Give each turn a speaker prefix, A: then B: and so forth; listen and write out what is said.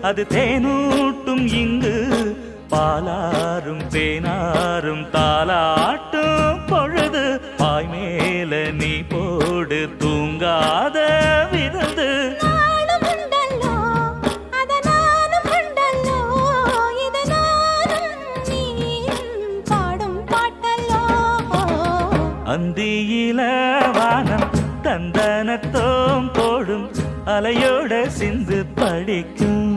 A: அது தேனூட்டும் இங்கு பாலாரும் தேனாரும் தாலாட்டும் பொழுது பாய் மேல நீ போடு தூங்காத விருந்து அந்தியில வானம் தந்தனத்தோம் போடும் அலையோட சிந்து படிக்கும்